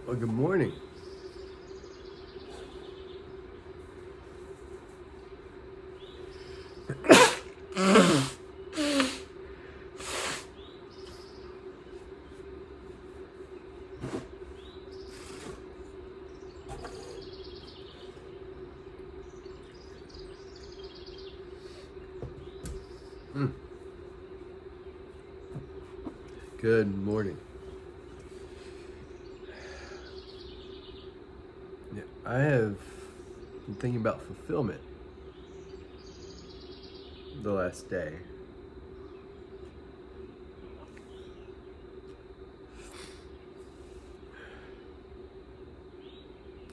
Well, good morning. Good morning. Yeah, I have been thinking about fulfillment the last day.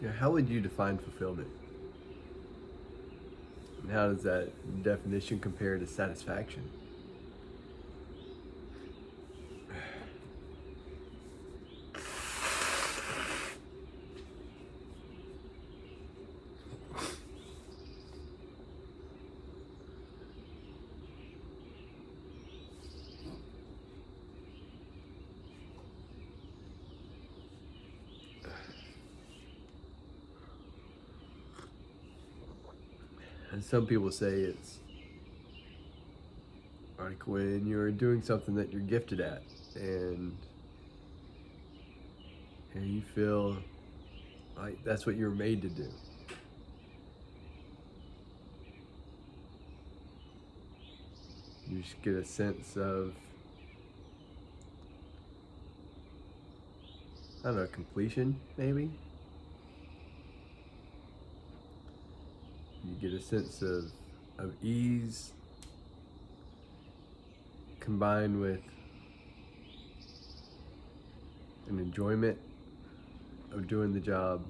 Yeah, how would you define fulfillment? And how does that definition compare to satisfaction? And some people say it's like when you're doing something that you're gifted at and you feel like that's what you're made to do. You just get a sense of, I don't know, completion, maybe? You get a sense of ease combined with an enjoyment of doing the job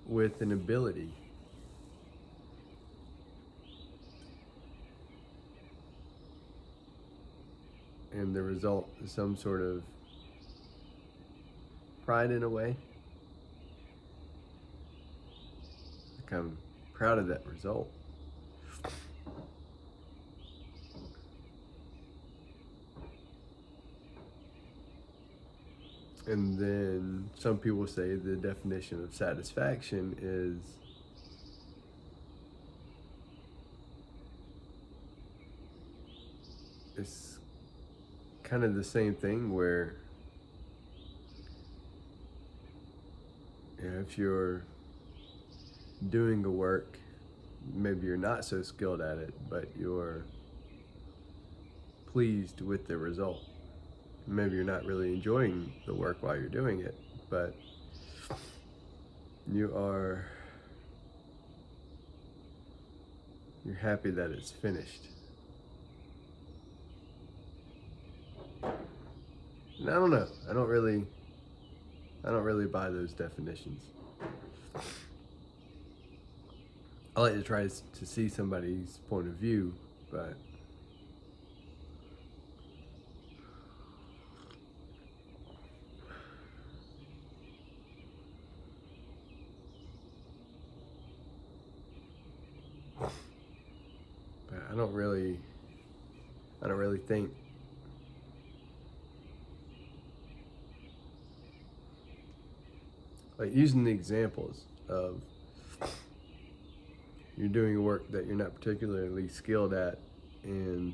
with an ability and the result is some sort of pride in a way. Like I'm proud of that result. And then some people say the definition of satisfaction is it's kind of the same thing where if you're doing a work, maybe you're not so skilled at it, but you're pleased with the result. Maybe you're not really enjoying the work while you're doing it, but you're happy that it's finished. And I don't know. I don't really buy those definitions. I like to try to see somebody's point of view, but I don't really think like using the examples of you're doing a work that you're not particularly skilled at and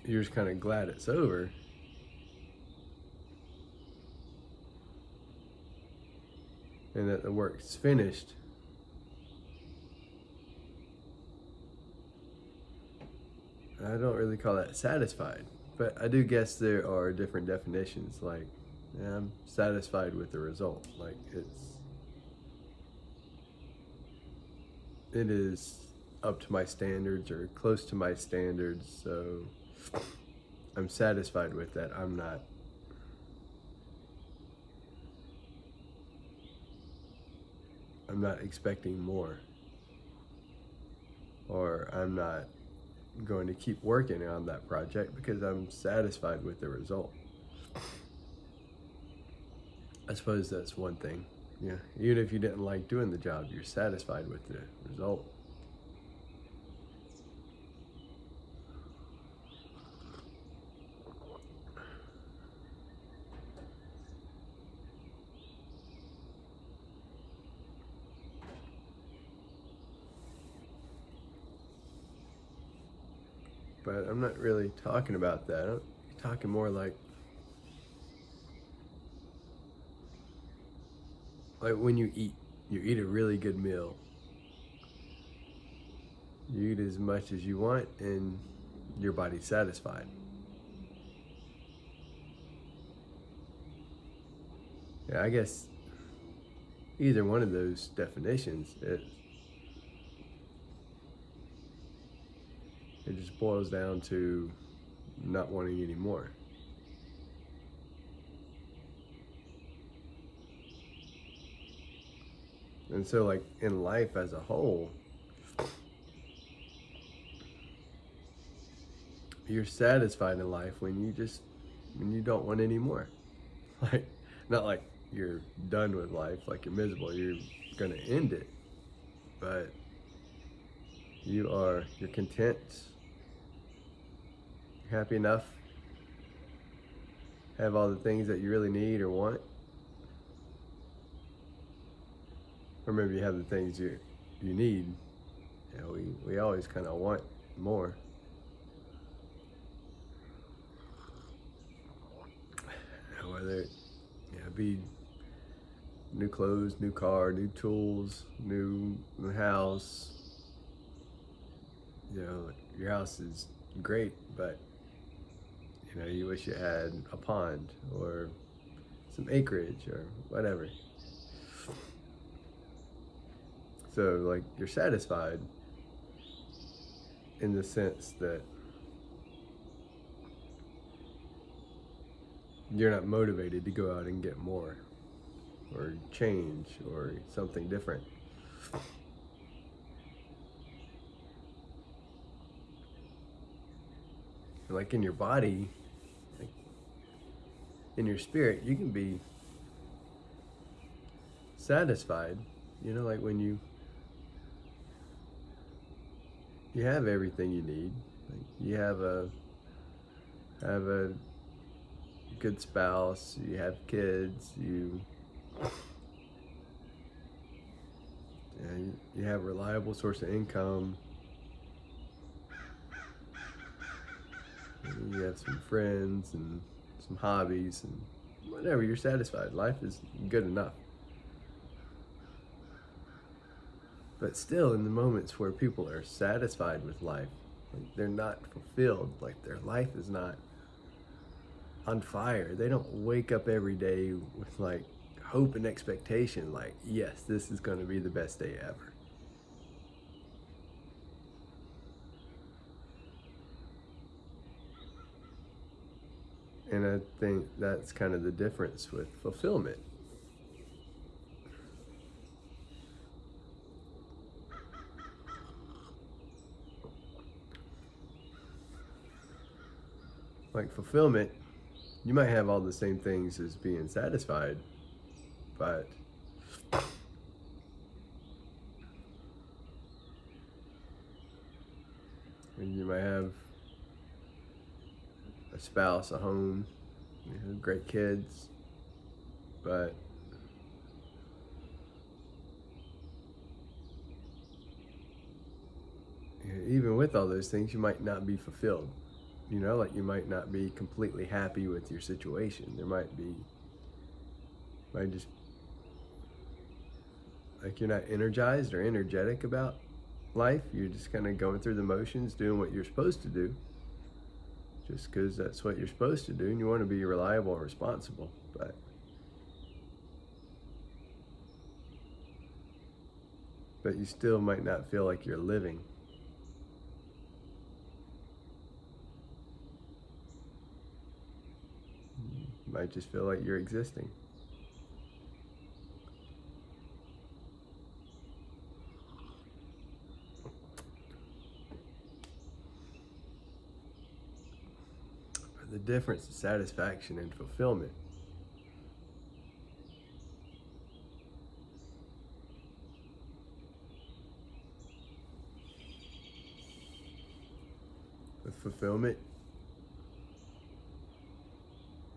you're just kind of glad it's over. And that the work's finished. I don't really call that satisfied, but I do guess there are different definitions. Like, yeah, I'm satisfied with the result. Like it is up to my standards or close to my standards, so I'm satisfied with that. I'm not expecting more, or I'm not going to keep working on that project because I'm satisfied with the result. I suppose that's one thing. Yeah, even if you didn't like doing the job, you're satisfied with the result. but I'm not really talking about that. I'm talking more like when you eat a really good meal. You eat as much as you want and your body's satisfied. Yeah, I guess either one of those definitions, it just boils down to not wanting any more. And so, like, in life as a whole, you're satisfied in life when you don't want any more. Like, not like you're done with life, like you're miserable, you're gonna end it, but you're content, you're happy enough, have all the things that you really need or want, or maybe you have the things you need. You know, we always kind of want more. Whether it be new clothes, new car, new tools, new house. You know, your house is great, but you know, you wish you had a pond or some acreage or whatever. So like you're satisfied in the sense that you're not motivated to go out and get more or change or something different. Like in your body, like in your spirit, you can be satisfied. You know, like when you have everything you need. Like you have a good spouse, you have kids, you have a reliable source of income, you have some friends and some hobbies and whatever, you're satisfied. Life is good enough. But still, in the moments where people are satisfied with life, like they're not fulfilled, like their life is not on fire. They don't wake up every day with like hope and expectation, like, yes, this is going to be the best day ever. And I think that's kind of the difference with fulfillment. Like fulfillment, you might have all the same things as being satisfied, but you might have a spouse, a home, great kids, but even with all those things, you might not be fulfilled. You know, like you might not be completely happy with your situation. There might just, like you're not energized or energetic about life. You're just kind of going through the motions, doing what you're supposed to do, just because that's what you're supposed to do, and you want to be reliable and responsible. But you still might not feel like you're living. You might just feel like you're existing. But the difference is satisfaction and fulfillment. With fulfillment,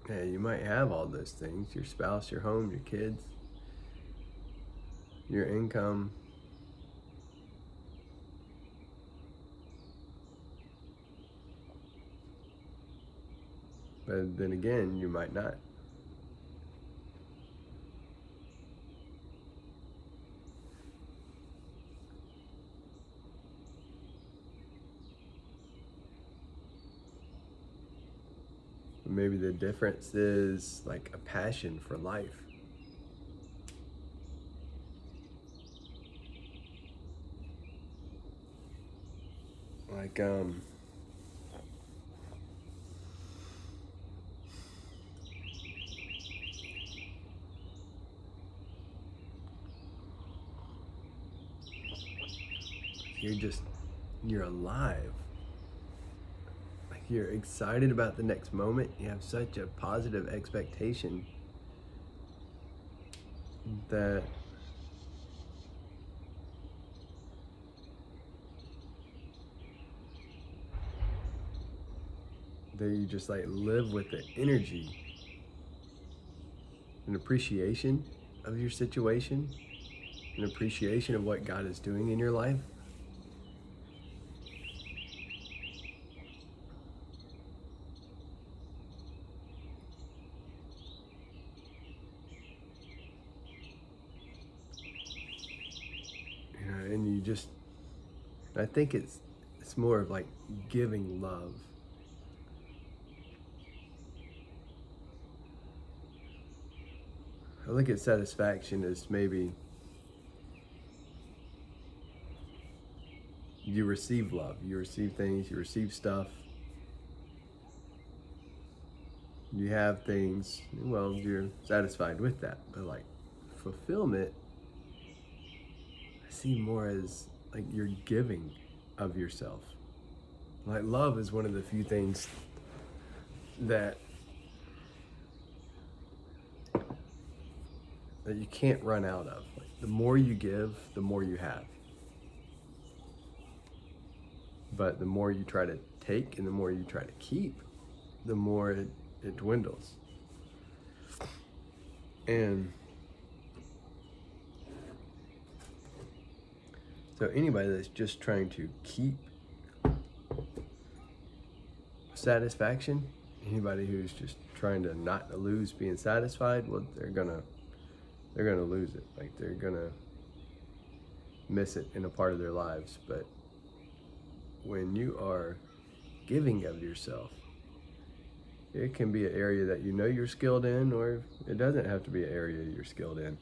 yeah, you might have all those things: your spouse, your home, your kids, your income. But then again, you might not. Maybe the difference is like a passion for life. Like, you're alive. Like, you're excited about the next moment. You have such a positive expectation that you just like live with the energy and appreciation of your situation, an appreciation of what God is doing in your life. And you just, I think it's more of like giving love. I look at satisfaction as maybe you receive love, you receive things, you receive stuff, you have things, well, you're satisfied with that. But like fulfillment, I see more as like you're giving of yourself. Like love is one of the few things that you can't run out of. Like, the more you give, the more you have. But the more you try to take and the more you try to keep, the more it dwindles. And so anybody that's just trying to keep satisfaction, anybody who's just trying to not lose being satisfied, well, they're gonna lose it. Like, they're gonna miss it in a part of their lives. But when you are giving of yourself, it can be an area that you know you're skilled in, or it doesn't have to be an area you're skilled in.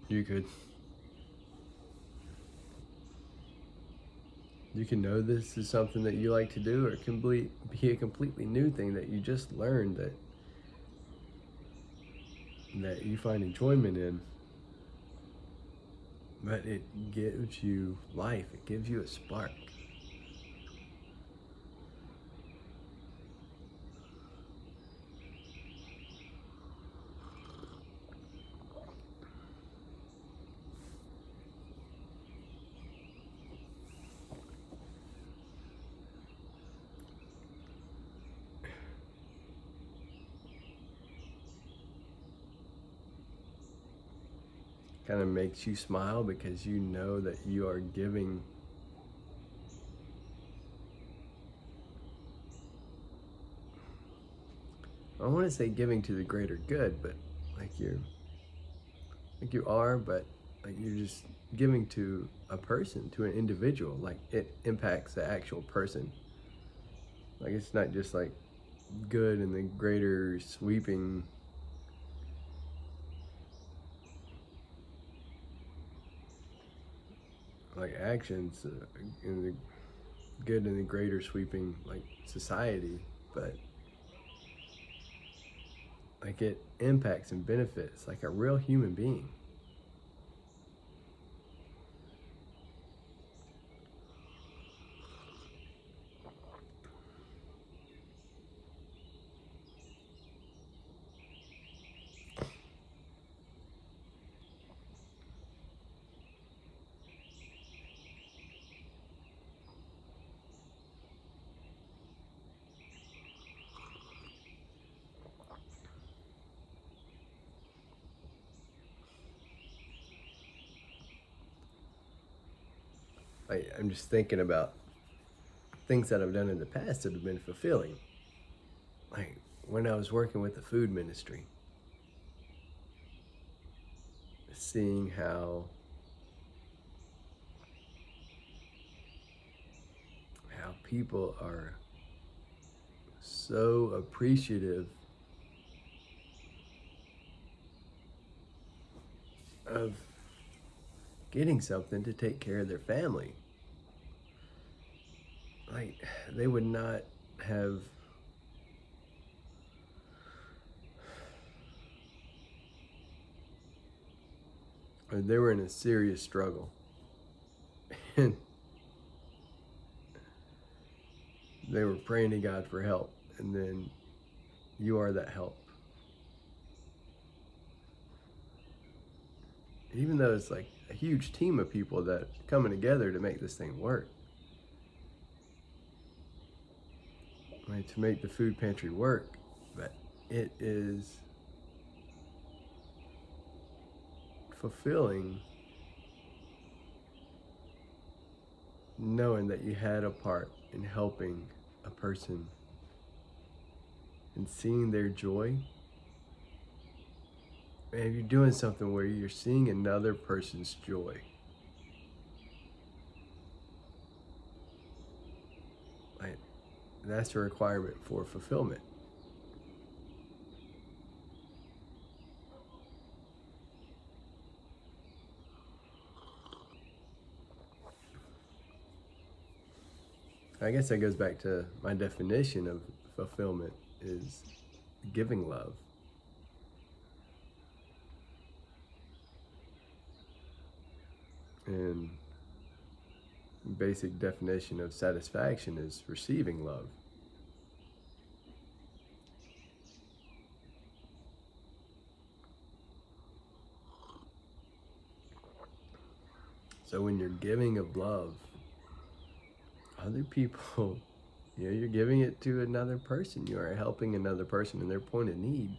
You can know this is something that you like to do, or it can be a completely new thing that you just learned that you find enjoyment in. But it gives you life. It gives you a spark. Kind of makes you smile because you know that you are giving. I want to say giving to the greater good, but like you are, but like you're just giving to a person, to an individual. Like, it impacts the actual person. Like, it's not just like good in the greater sweeping like actions, in the good in the greater sweeping like society, but like it impacts and benefits like a real human being. I'm just thinking about things that I've done in the past that have been fulfilling. Like when I was working with the food ministry, seeing how people are so appreciative of getting something to take care of their family. Like they would not have, or they were in a serious struggle and they were praying to God for help, and then you are that help. Even though it's like a huge team of people that coming together to make this thing work. Right, to make the food pantry work, but it is fulfilling knowing that you had a part in helping a person and seeing their joy. And if you're doing something where you're seeing another person's joy, like that's a requirement for fulfillment. I guess that goes back to my definition of fulfillment is giving love. And basic definition of satisfaction is receiving love. So when you're giving of love, other people, you're giving it to another person. You are helping another person in their point of need.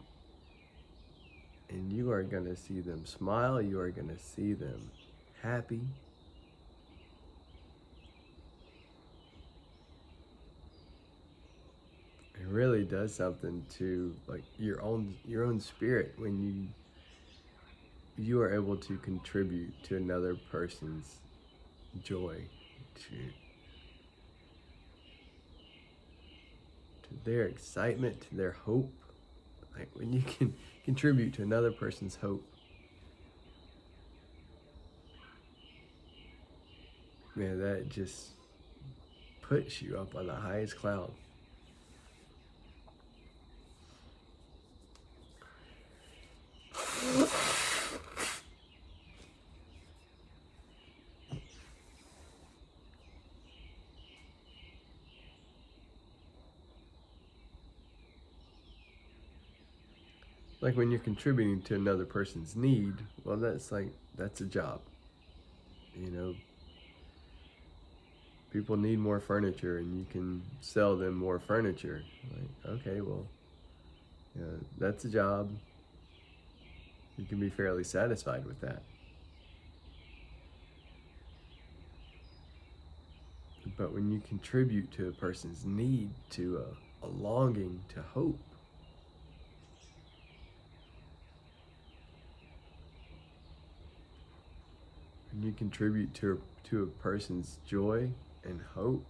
And you are going to see them smile. You are going to see them happy. It really does something to like your own spirit when you are able to contribute to another person's joy, to their excitement, to their hope. Like when you can contribute to another person's hope, man, that just puts you up on the highest cloud. Like when you're contributing to another person's need, well, that's a job. You know, people need more furniture and you can sell them more furniture. Like, okay, well, that's a job. You can be fairly satisfied with that. But when you contribute to a person's need, to a longing, to hope, when you contribute to a person's joy and hope,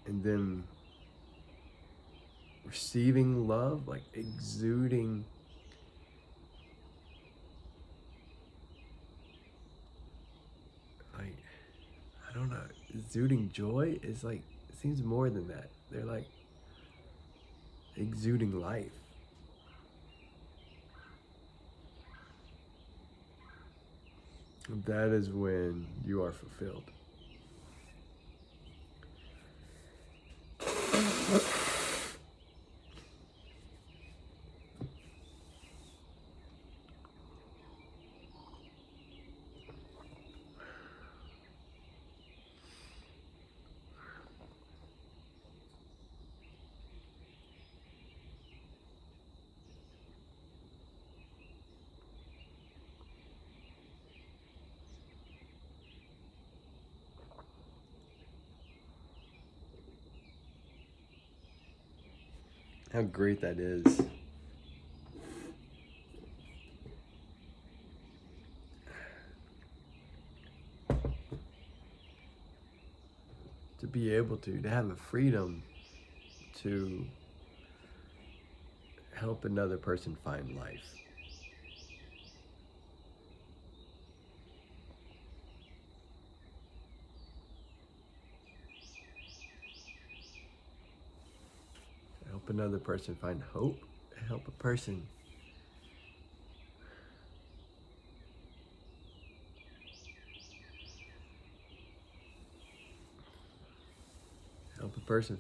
and then receiving love, like exuding like I don't know, exuding joy is like it seems more than that. They're like exuding life. That is when you are fulfilled. how great that is. To be able to have the freedom to help another person find life. To help another person find hope. To help a person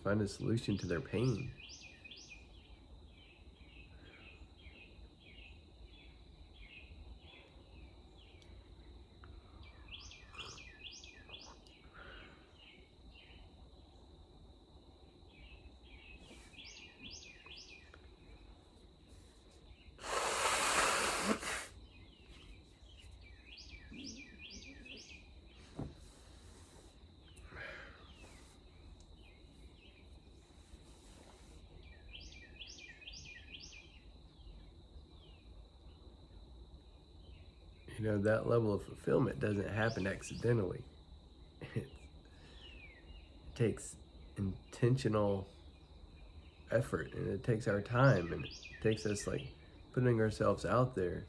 find a solution to their pain. You know, that level of fulfillment doesn't happen accidentally. It takes intentional effort, and it takes our time, and it takes us like putting ourselves out there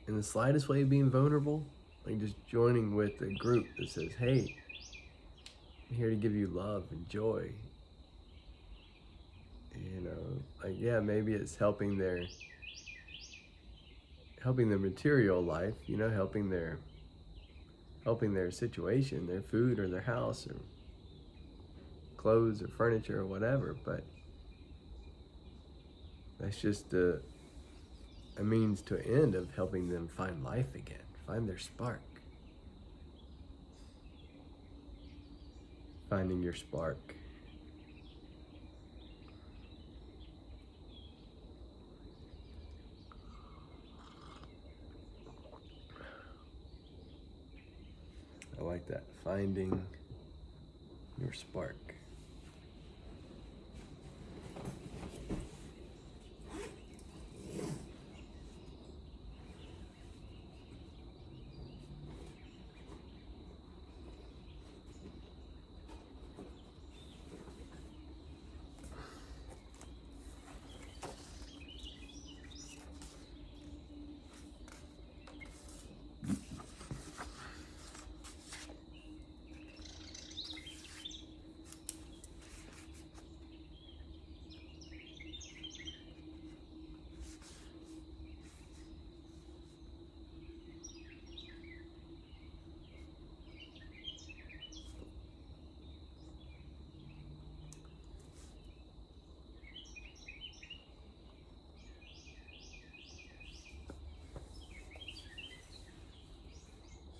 in the slightest way, being vulnerable, like just joining with a group that says, hey, I'm here to give you love and joy. You know, like, yeah, maybe it's helping their material life, you know, helping their situation, their food or their house or clothes or furniture or whatever, but that's just a means to an end of helping them find life again, find their spark. Finding your spark. I like that. Finding your spark.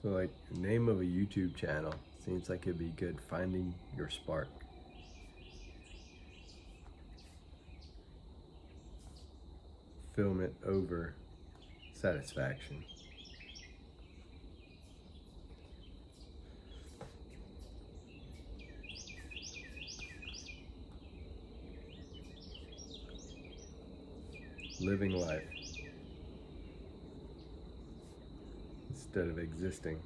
So, like, the name of a YouTube channel seems like it'd be good. Finding your spark. Fulfillment over satisfaction. Living life instead of existing.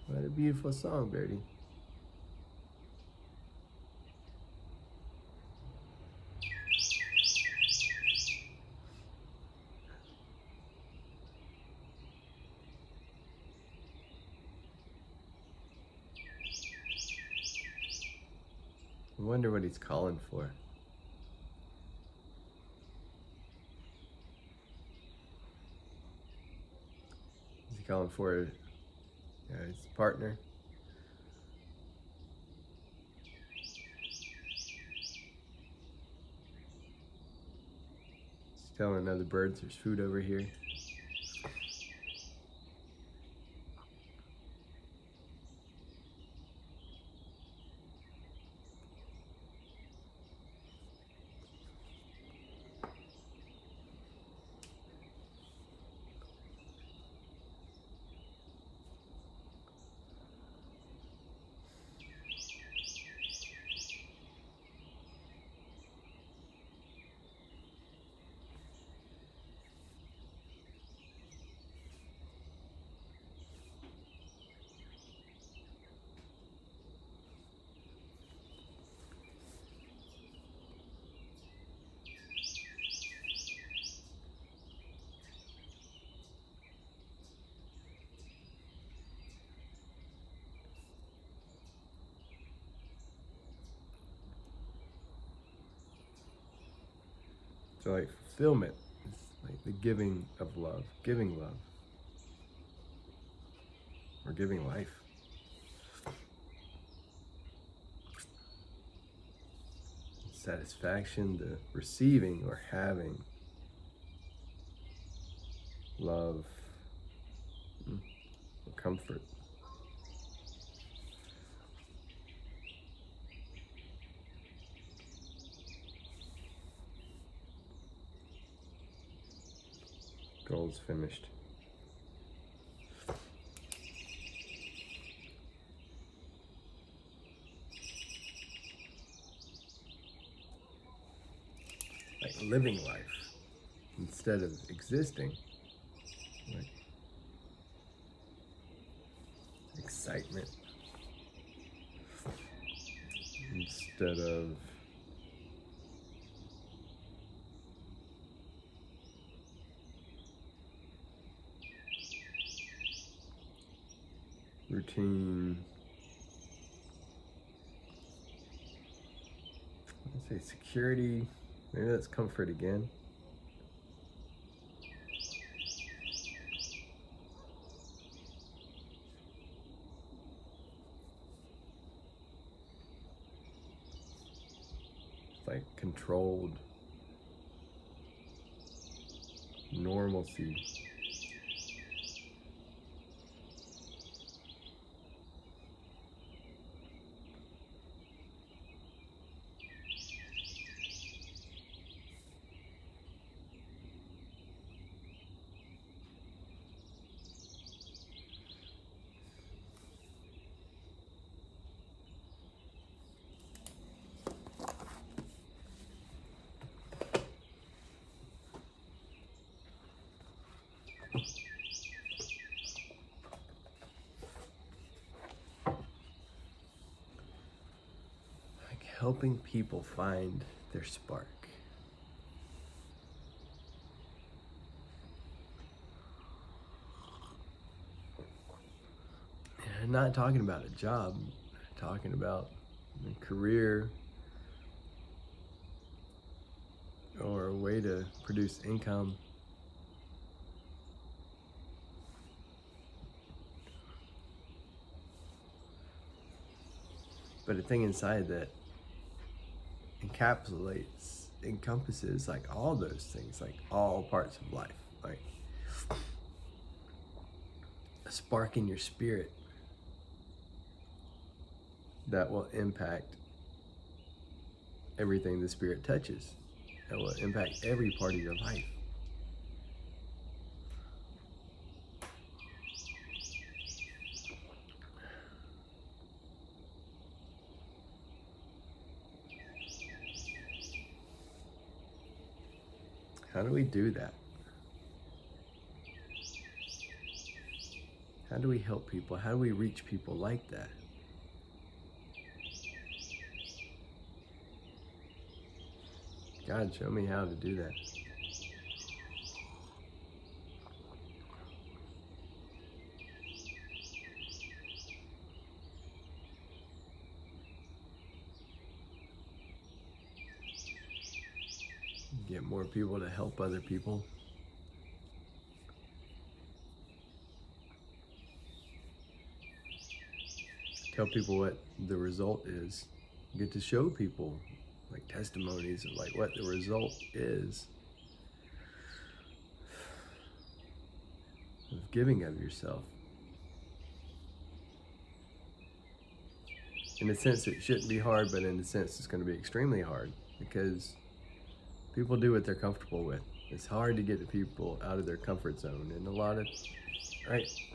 What a beautiful song, Birdie. I wonder what he's calling for. Is he calling for his partner? He's telling other birds there's food over here. So like fulfillment is like the giving of love, or giving life. Satisfaction, the receiving or having love, or comfort. Goals finished. Like living life instead of existing. Like excitement instead of routine. Let's say security. Maybe that's comfort again. It's like controlled normalcy. Like helping people find their spark. And I'm not talking about a job, I'm talking about a career or a way to produce income. But a thing inside that encompasses like all those things, like all parts of life, like a spark in your spirit that will impact everything the spirit touches, that will impact every part of your life. How do we do that? How do we help people? How do we reach people like that? God, show me how to do that. Get more people to help other people. Tell people what the result is. Get to show people like testimonies of like what the result is of giving of yourself. In a sense, it shouldn't be hard, but in a sense, it's going to be extremely hard because people do what they're comfortable with. It's hard to get the people out of their comfort zone, and a lot of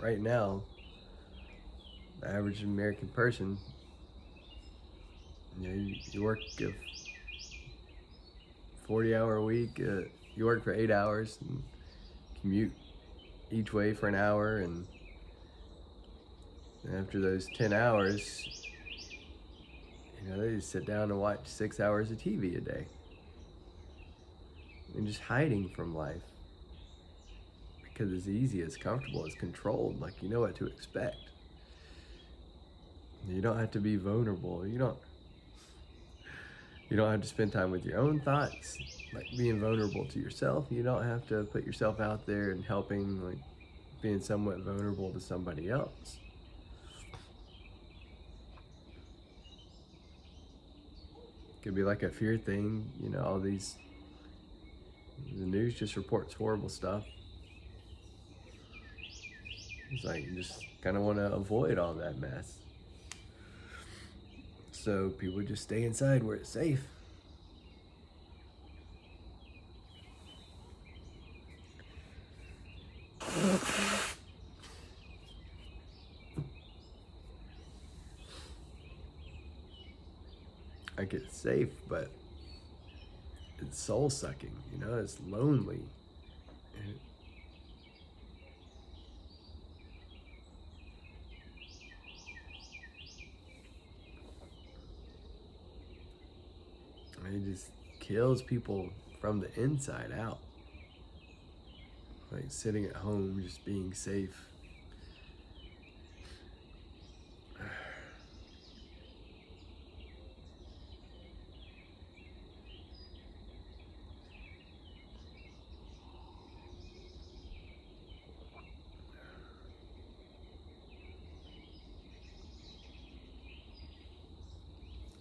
right now, the average American person, you work a 40-hour week, you work for 8 hours, and commute each way for an hour, and after those 10 hours, they just sit down and watch 6 hours of TV a day. And just hiding from life. Because it's easy, it's comfortable, it's controlled, like you know what to expect. You don't have to be vulnerable. You You don't have to spend time with your own thoughts, like being vulnerable to yourself. You don't have to put yourself out there and helping, like being somewhat vulnerable to somebody else. Could be like a fear thing, all these, the news just reports horrible stuff. It's like you just kind of want to avoid all that mess. So people just stay inside where it's safe. Like it's safe, but it's soul sucking, it's lonely. And it just kills people from the inside out. Like sitting at home, just being safe.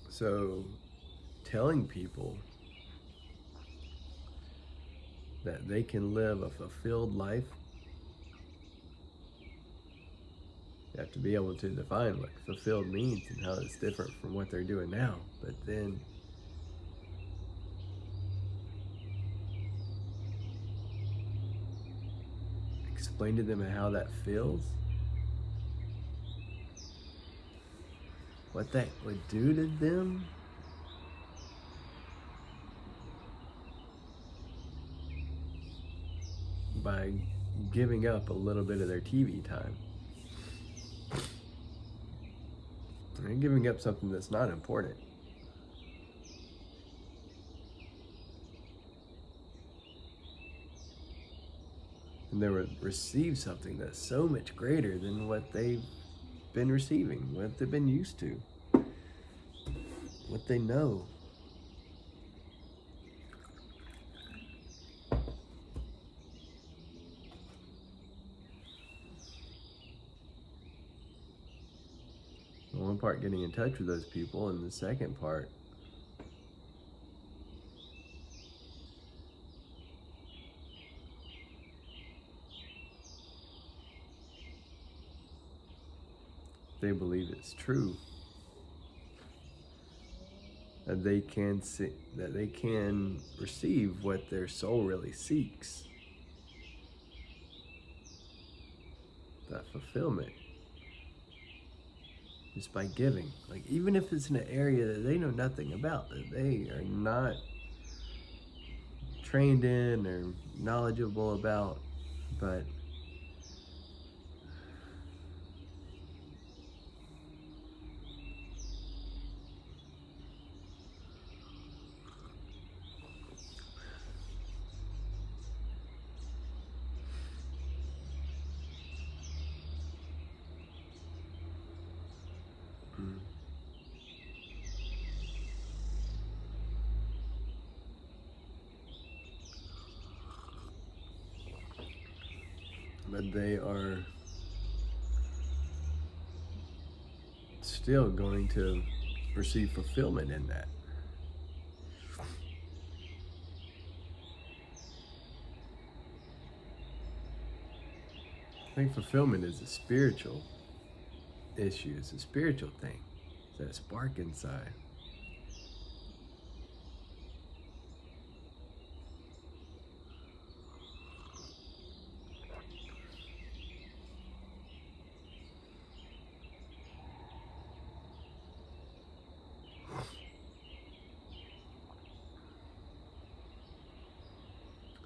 So, telling people that they can live a fulfilled life, you have to be able to define what fulfilled means and how it's different from what they're doing now. But then explain to them how that feels, what that would do to them. By giving up a little bit of their TV time. And giving up something that's not important. And they would receive something that's so much greater than what they've been receiving, what they've been used to, what they know. One part, getting in touch with those people, and the second part, they believe it's true, that they can see, that they can receive what their soul really seeks, that fulfillment, just by giving. Like, even if it's in an area that they know nothing about, that they are not trained in or knowledgeable about, but they are still going to receive fulfillment in that. I think fulfillment is a spiritual issue. It's a spiritual thing. It's that spark inside.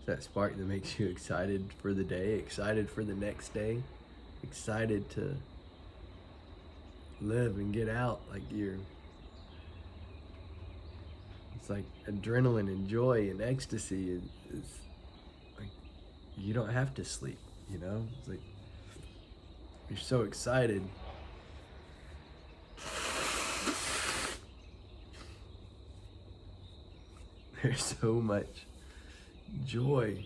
That spark that makes you excited for the day, excited for the next day, excited to live and get out. Like it's like adrenaline and joy and ecstasy is like, you don't have to sleep, It's like you're so excited. There's so much joy.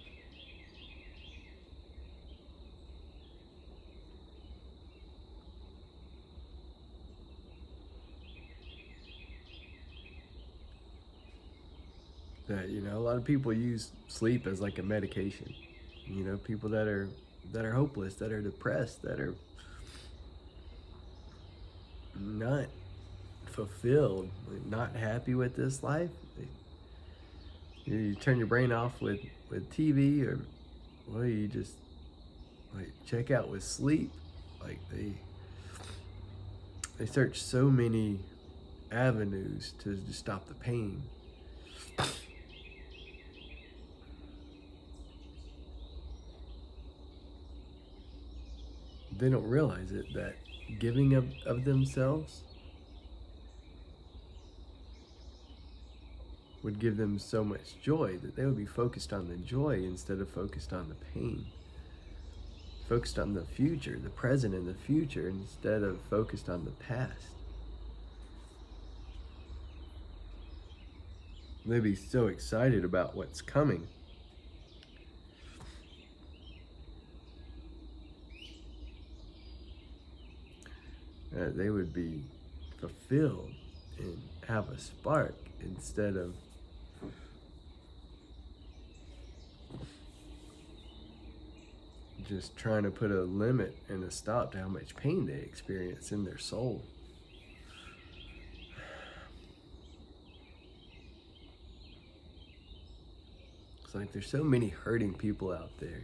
That, a lot of people use sleep as like a medication. People that are hopeless, that are depressed, that are not fulfilled, like not happy with this life. You turn your brain off with TV, or well, you just like check out with sleep. Like they search so many avenues to just stop the pain. They don't realize it, that giving of themselves would give them so much joy that they would be focused on the joy instead of focused on the pain. Focused on the future, the present and the future, instead of focused on the past. They'd be so excited about what's coming. They would be fulfilled and have a spark instead of just trying to put a limit and a stop to how much pain they experience in their soul. It's like there's so many hurting people out there.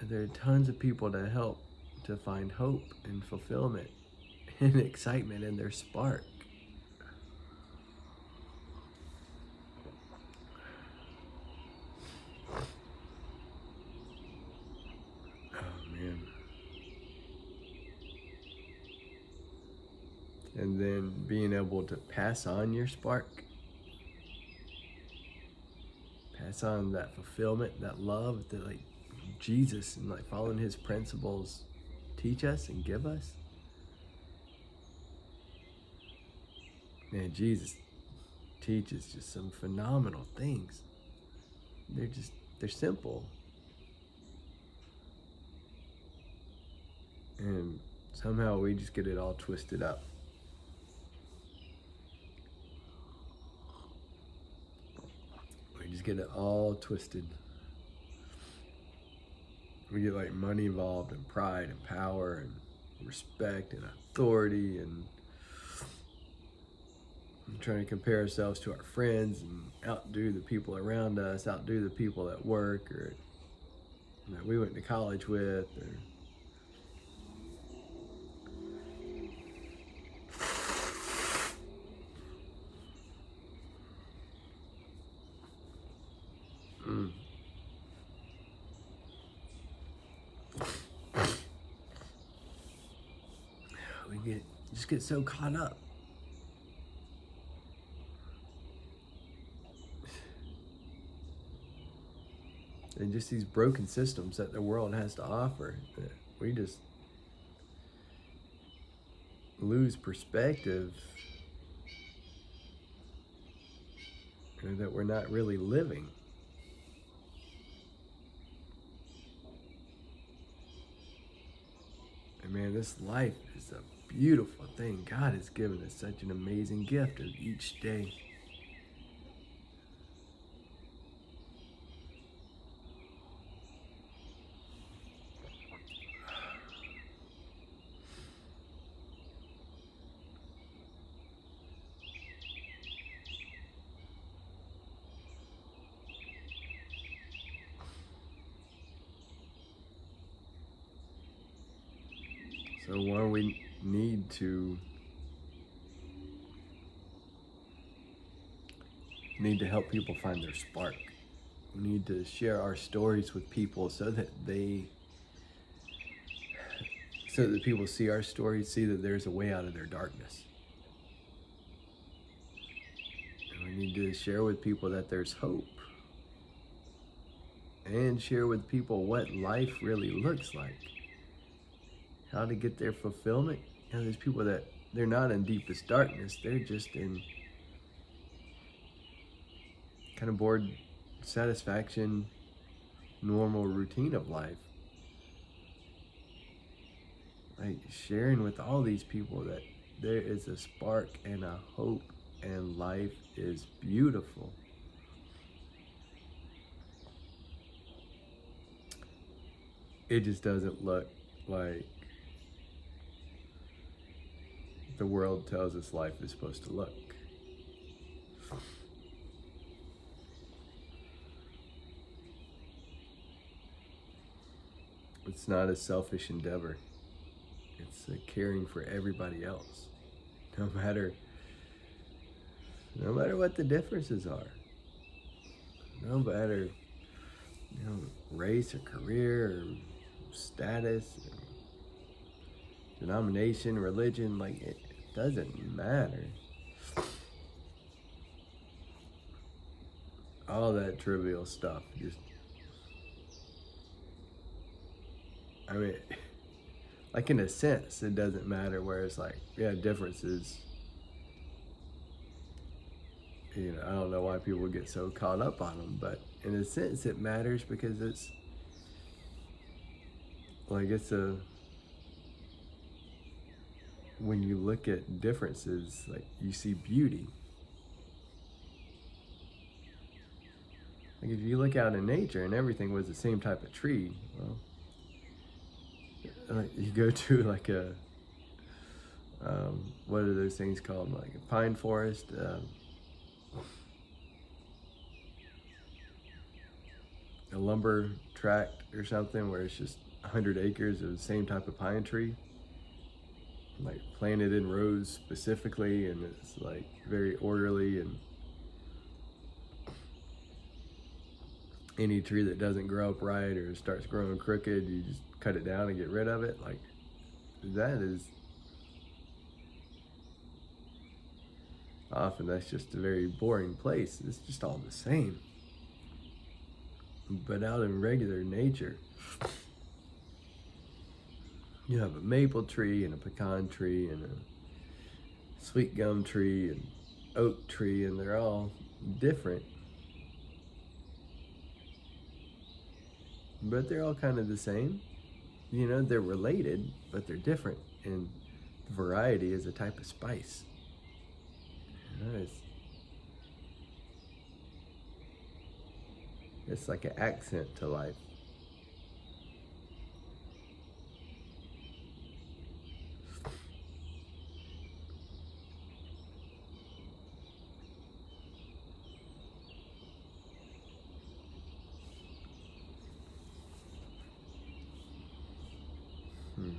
And there are tons of people to help to find hope and fulfillment and excitement in their spark. Oh man. And then being able to pass on your spark, pass on that fulfillment, that love that like Jesus and like following his principles teach us and give us. Man, Jesus teaches just some phenomenal things. They're simple. And somehow we just get it all twisted up. We just get it all twisted. We get like money involved, and pride and power and respect and authority, and trying to compare ourselves to our friends and outdo the people around us, outdo the people at work or that we went to college with, or we just get so caught up. And just these broken systems that the world has to offer, we just lose perspective, that we're not really living. And man, this life is a beautiful thing. God has given us such an amazing gift of each day. So one, we need to help people find their spark. We need to share our stories with people so that people see our stories, see that there's a way out of their darkness. And we need to share with people that there's hope. And share with people what life really looks like. How to get their fulfillment. There's people that they're not in deepest darkness, they're just in kind of bored, satisfaction, normal routine of life. Like sharing with all these people that there is a spark and a hope and life is beautiful. It just doesn't look like the world tells us life is supposed to look. It's not a selfish endeavor. It's a caring for everybody else, no matter what the differences are, no matter race or career or status, or denomination, religion. Like it doesn't matter. All that trivial stuff just, I mean, like in a sense, it doesn't matter. Where it's like, yeah, differences. I don't know why people get so caught up on them, but in a sense, it matters because it's like when you look at differences, like you see beauty. Like if you look out in nature and everything was the same type of tree, well, like you go to like a what are those things called? Like a pine forest, a lumber tract or something, where it's just 100 acres of the same type of pine tree, like planted in rows specifically, and it's like very orderly, and any tree that doesn't grow up right or starts growing crooked, you just cut it down and get rid of it. Like that is often, that's just a very boring place. It's just all the same. But out in regular nature, you have a maple tree and a pecan tree and a sweet gum tree and oak tree, and they're all different, but they're all kind of the same. They're related, but they're different. And variety is a type of spice. It's like an accent to life. Hmm.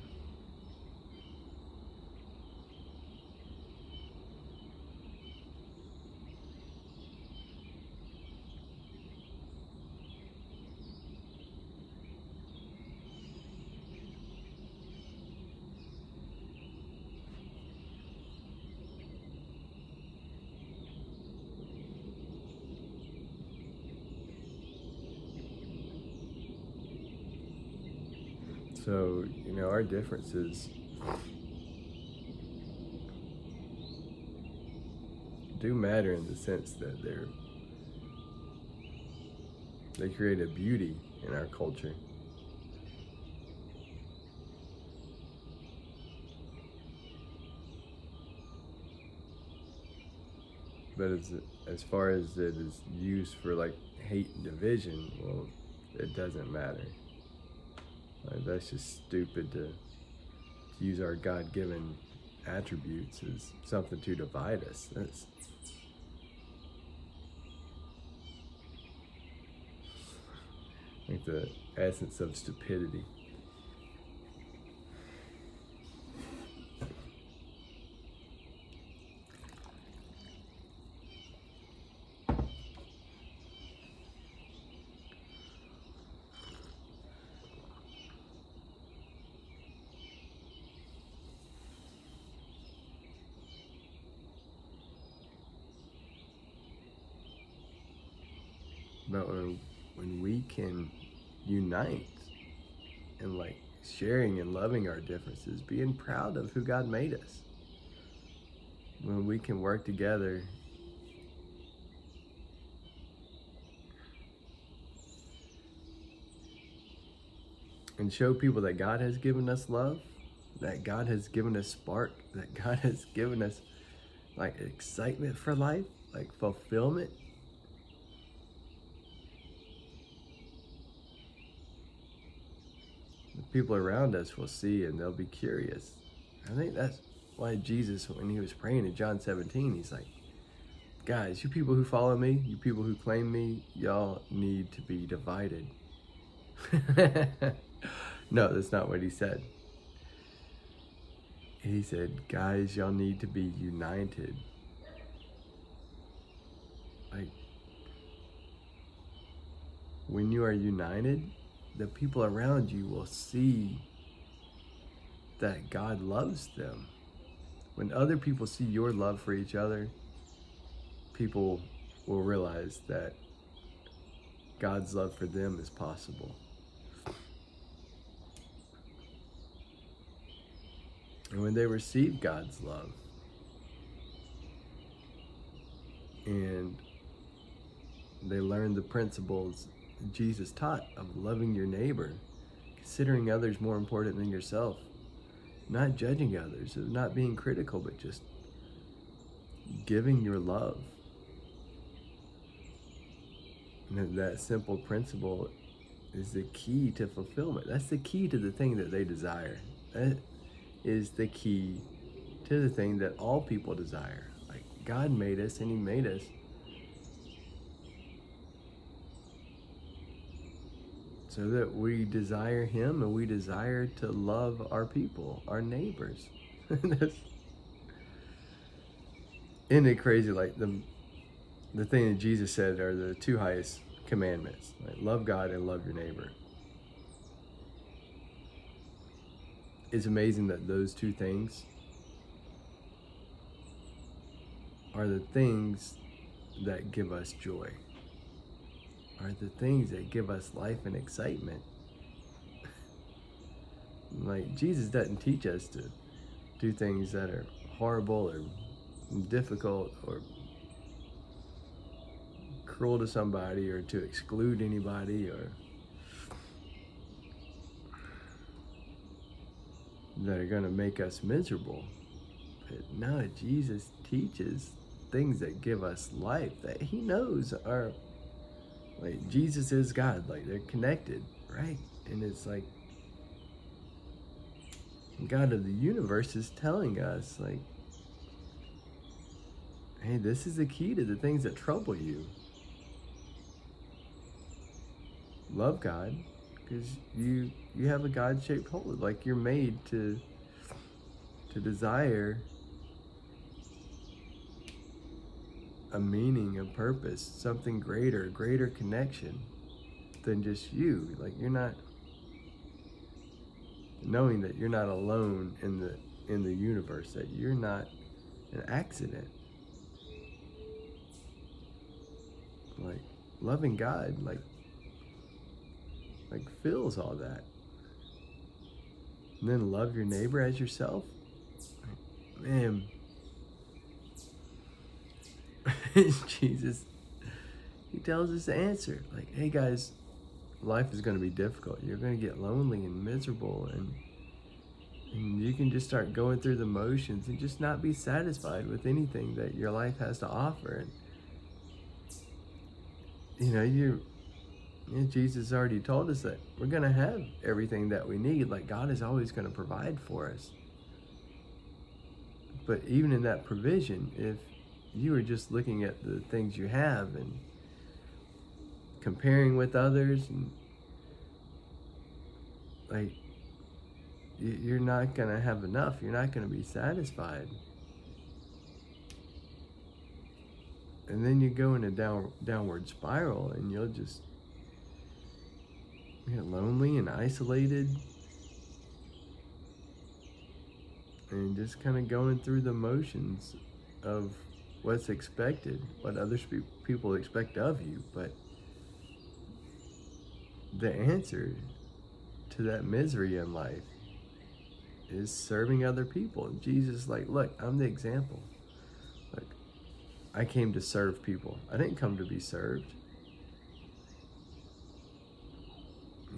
So, our differences do matter in the sense that they create a beauty in our culture. But as far as it is used for like hate and division, well, it doesn't matter. Like, that's just stupid to use our God-given attributes as something to divide us. That's like the essence of stupidity. But when we can unite and like sharing and loving our differences, being proud of who God made us, when we can work together and show people that God has given us love, that God has given us spark, that God has given us like excitement for life, like fulfillment, the people around us will see and they'll be curious. I think that's why Jesus, when he was praying in John 17, he's like, guys, you people who follow me, you people who claim me, y'all need to be divided. No, that's not what he said. He said, guys, y'all need to be united. Like, when you are united, the people around you will see that God loves them. When other people see your love for each other, people will realize that God's love for them is possible. And when they receive God's love and they learn the principles Jesus taught of loving your neighbor, considering others more important than yourself, not judging others, of not being critical, but just giving your love. And that simple principle is the key to fulfillment. That's the key to the thing that they desire. That is the key to the thing that all people desire. Like, God made us and he made us so that we desire him and we desire to love our people, our neighbors. Isn't it crazy? Like the thing that Jesus said are the two highest commandments, like love God and love your neighbor. It's amazing that those two things are the things that give us joy, are the things that give us life and excitement. Like, Jesus doesn't teach us to do things that are horrible or difficult or cruel to somebody or to exclude anybody or that are going to make us miserable. But no, Jesus teaches things that give us life, that he knows are, like, Jesus is God, like they're connected, right? And it's like God of the universe is telling us, like, hey, this is the key to the things that trouble you. Love God, because you have a God-shaped hole. Like, you're made to desire a meaning, a purpose, something greater, a greater connection than just you. Like, you're not, knowing that you're not alone in the universe, that you're not an accident. Like, loving God, like fills all that. And then love your neighbor as yourself. Man, Jesus, he tells us the answer. Like, hey guys, life is going to be difficult. You're going to get lonely and miserable, and you can just start going through the motions and just not be satisfied with anything that your life has to offer. And Jesus already told us that we're going to have everything that we need. Like, God is always going to provide for us. But even in that provision, if you are just looking at the things you have and comparing with others, and like, you're not going to have enough. You're not going to be satisfied. And then you go in a downward spiral, and you'll just get lonely and isolated and just kind of going through the motions of what's expected, what other people expect of you. But the answer to that misery in life is serving other people. Jesus, like, look, I'm the example. Like, I came to serve people. I didn't come to be served.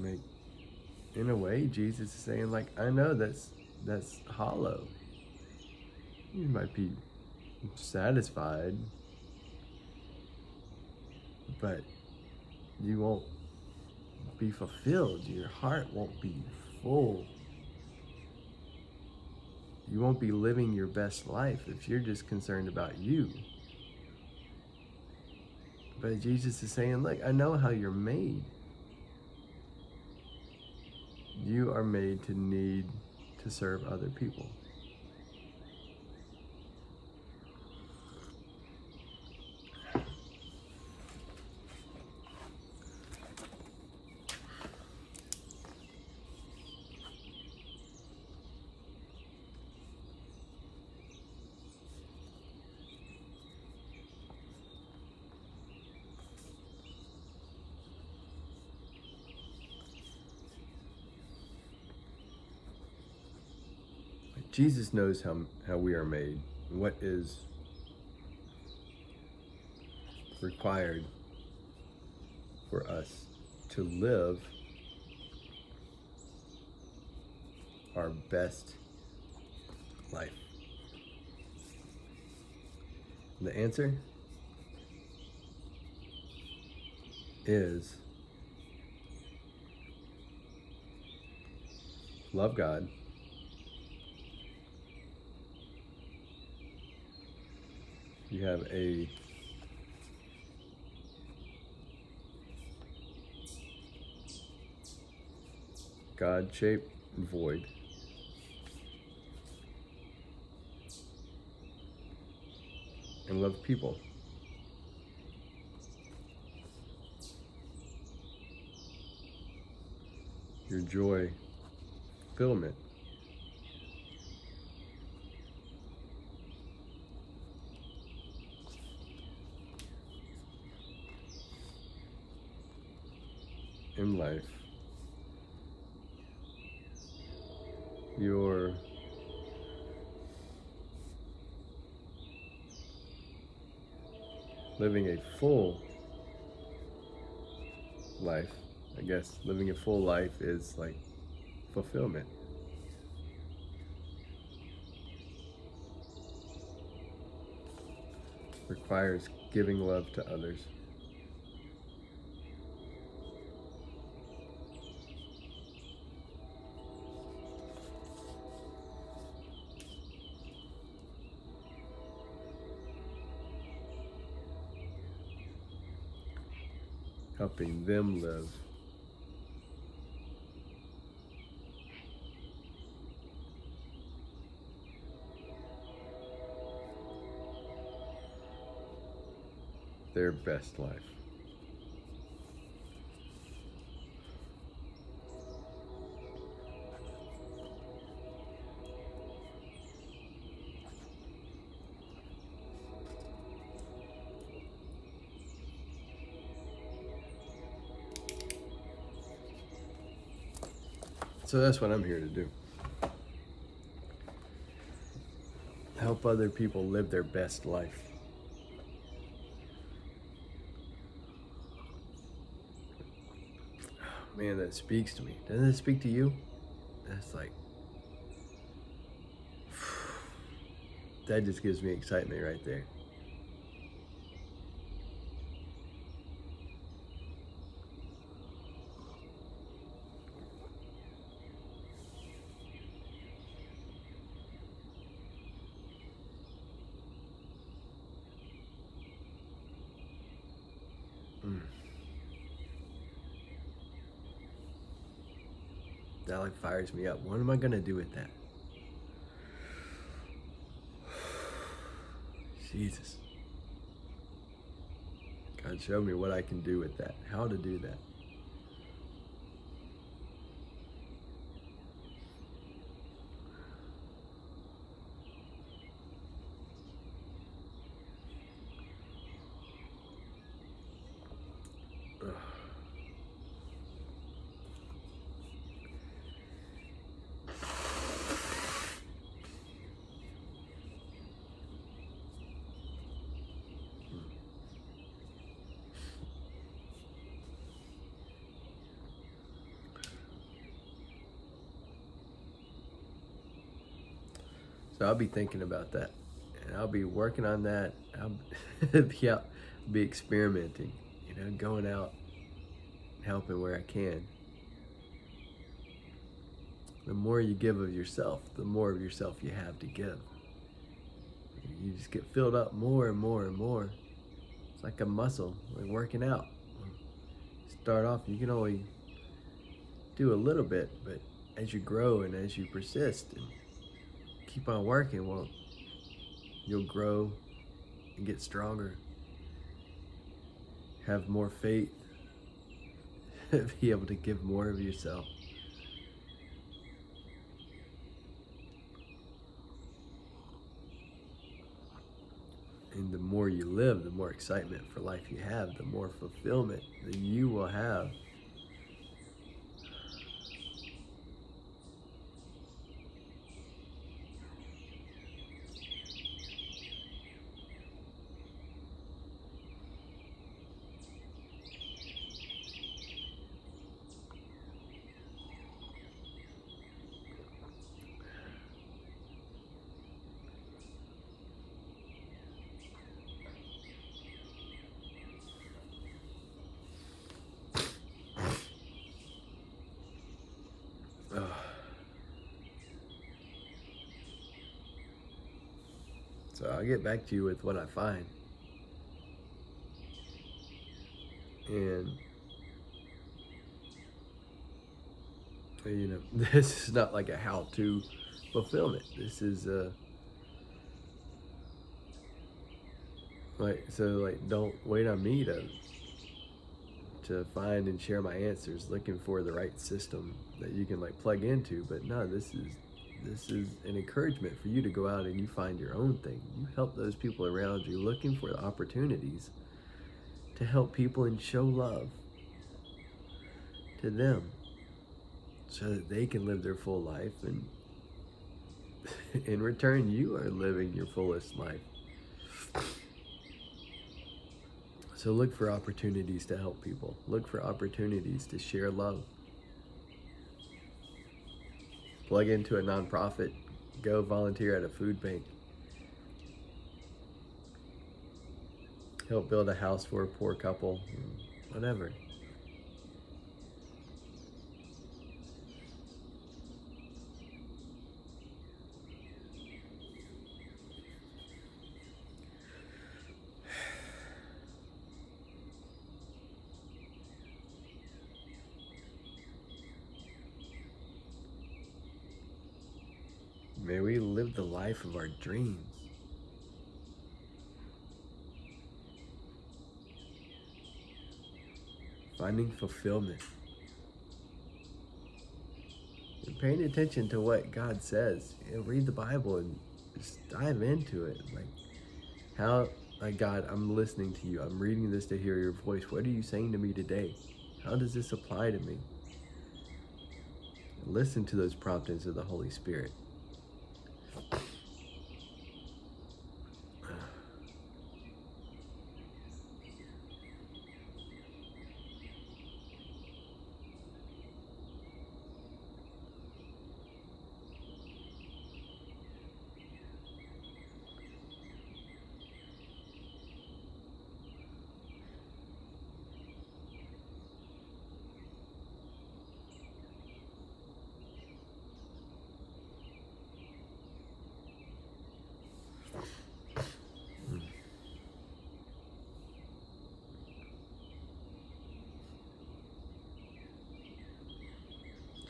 Like, in a way, Jesus is saying, like, I know that's hollow. You might be satisfied, but you won't be fulfilled. Your heart won't be full. You won't be living your best life if you're just concerned about you. But Jesus is saying, look, I know how you're made. You are made to need to serve other people. Jesus knows how we are made, what is required for us to live our best life. The answer is love God, you have a God-shaped void, and love people. Your joy, fulfillment, in life, your living a full life. I guess living a full life is like fulfillment. Requires giving love to others. Helping them live their best life. So that's what I'm here to do. Help other people live their best life. Man, that speaks to me. Doesn't it speak to you? That's like, that just gives me excitement right there. Mm. That like fires me up. What am I gonna do with that? Jesus. God, show me what I can do with that. How to do that. Ugh. So I'll be thinking about that, and I'll be working on that. I'll be out, be experimenting, going out, helping where I can. The more you give of yourself, the more of yourself you have to give. You just get filled up more and more and more. It's like a muscle, like working out. Start off, you can only do a little bit, but as you grow and as you persist and keep on working, well, you'll grow and get stronger, have more faith, be able to give more of yourself. And the more you live, the more excitement for life you have, the more fulfillment that you will have. Ugh. So I'll get back to you with what I find. And, this is not like a how-to fulfillment. This is don't wait on me to find and share my answers, looking for the right system that you can plug into. But no, this is an encouragement for you to go out and you find your own thing. You help those people around you, looking for the opportunities to help people and show love to them so that they can live their full life, and in return you are living your fullest life. So look for opportunities to help people. Look for opportunities to share love. Plug into a nonprofit. Go volunteer at a food bank. Help build a house for a poor couple. Whatever. May we live the life of our dreams. Finding fulfillment. And paying attention to what God says. Read the Bible and just dive into it. God, I'm listening to you. I'm reading this to hear your voice. What are you saying to me today? How does this apply to me? Listen to those promptings of the Holy Spirit.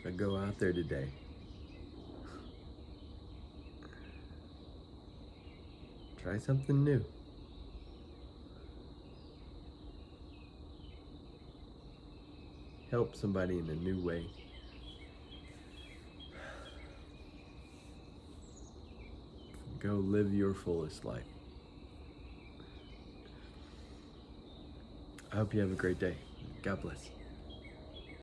So go out there today. Try something new. Help somebody in a new way. Go live your fullest life. I hope you have a great day. God bless.